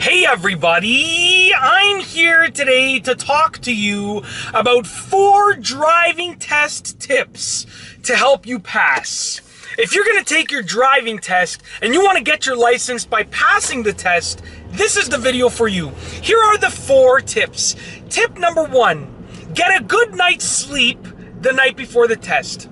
Hey everybody, I'm here today to talk to you about 4 driving test tips to help you pass. If you're going to take your driving test and you want to get your license by passing the test, this is the video for you. Here are the 4 tips. Tip number 1, get a good night's sleep the night before the test.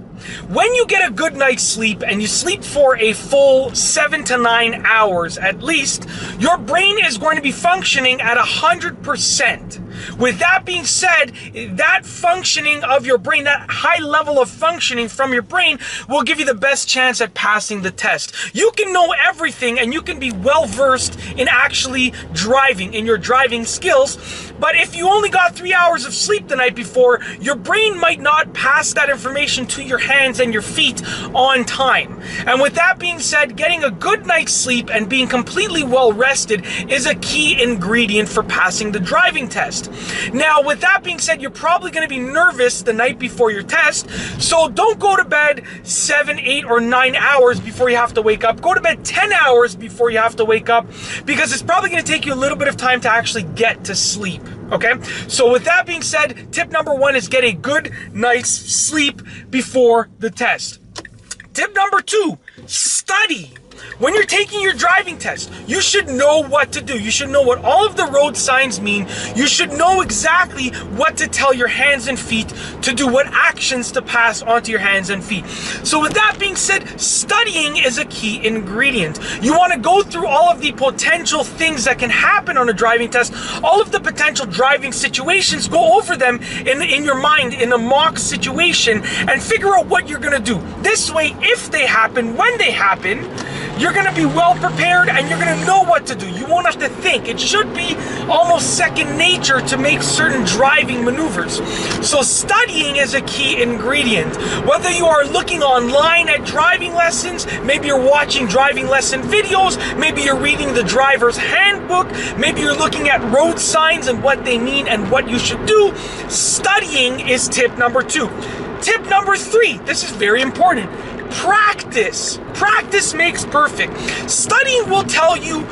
When you get a good night's sleep and you sleep for a full 7 to 9 hours at least, your brain is going to be functioning at 100%. With that being said, that functioning of your brain, that high level of functioning from your brain will give you the best chance at passing the test. You can know everything and you can be well versed in actually driving, in your driving skills, but if you only got 3 hours of sleep the night before, your brain might not pass that information to your hands and your feet on time. And with that being said, getting a good night's sleep and being completely well rested is a key ingredient for passing the driving test. Now, with that being said, you're probably going to be nervous the night before your test, so don't go to bed 7, 8, or 9 hours before you have to wake up. Go to bed 10 hours before you have to wake up, because it's probably going to take you a little bit of time to actually get to sleep. Okay, so with that being said, tip number 1 is get a good night's sleep before the test. Tip number 2, study. When you're taking your driving test, you should know what to do. You should know what all of the road signs mean. You should know exactly what to tell your hands and feet to do, what actions to pass onto your hands and feet. So with that being said, studying is a key ingredient. You want to go through all of the potential things that can happen on a driving test, all of the potential driving situations, go over them in your mind in a mock situation and figure out what you're going to do. This way, if they happen, when they happen, you're going to be well prepared and you're going to know what to do. You won't have to think. It should be almost second nature to make certain driving maneuvers. So studying is a key ingredient. Whether you are looking online at driving lessons, maybe you're watching driving lesson videos, maybe you're reading the driver's handbook, maybe you're looking at road signs and what they mean and what you should do, studying is tip number 2. Tip number 3, this is very important. Practice. Practice makes perfect. Studying will tell you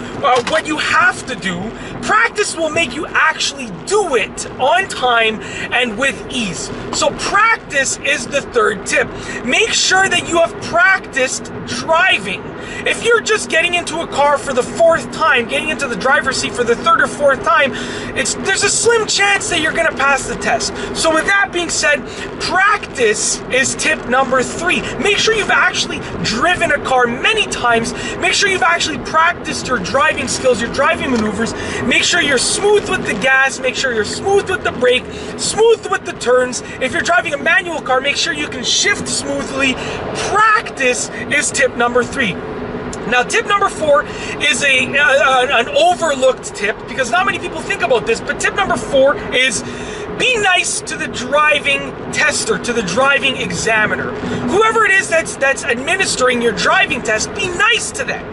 what you have to do. Practice will make you actually do it on time and with ease. So practice is the 3rd tip. Make sure that you have practiced driving. If you're just getting into a car for the 4th time, getting into the driver's seat for the 3rd or 4th time, there's a slim chance that you're going to pass the test. So with that being said, practice is tip number 3. Make sure you've actually driven a car many times. Make sure you've actually practiced your driving skills, your driving maneuvers. Make sure you're smooth with the gas. Make sure you're smooth with the brake, smooth with the turns. If you're driving a manual car, make sure you can shift smoothly. Practice is tip number 3. Now, tip number 4 is an overlooked tip because not many people think about this, but tip number 4 is be nice to the driving tester, to the driving examiner. Whoever it is that's administering your driving test, be nice to them.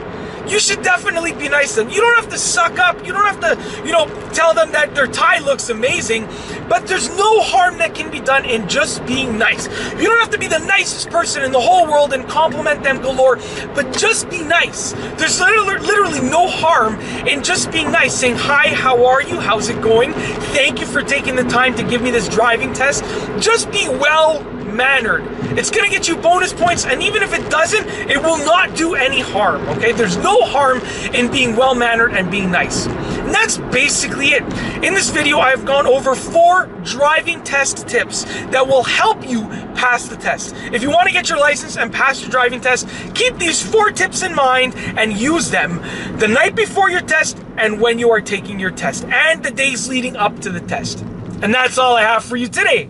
You should definitely be nice to them. You don't have to suck up. You don't have to, tell them that their tie looks amazing. But there's no harm that can be done in just being nice. You don't have to be the nicest person in the whole world and compliment them galore, but just be nice. There's literally no harm in just being nice, saying, hi, how are you? How's it going? Thank you for taking the time to give me this driving test. Just be well-mannered. It's going to get you bonus points, and even if it doesn't, it will not do any harm, okay? There's no harm in being well-mannered and being nice. And that's basically it. In this video, I've gone over 4 driving test tips that will help you pass the test. If you want to get your license and pass your driving test, keep these 4 tips in mind and use them the night before your test and when you are taking your test and the days leading up to the test. And that's all I have for you today.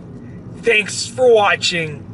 Thanks for watching.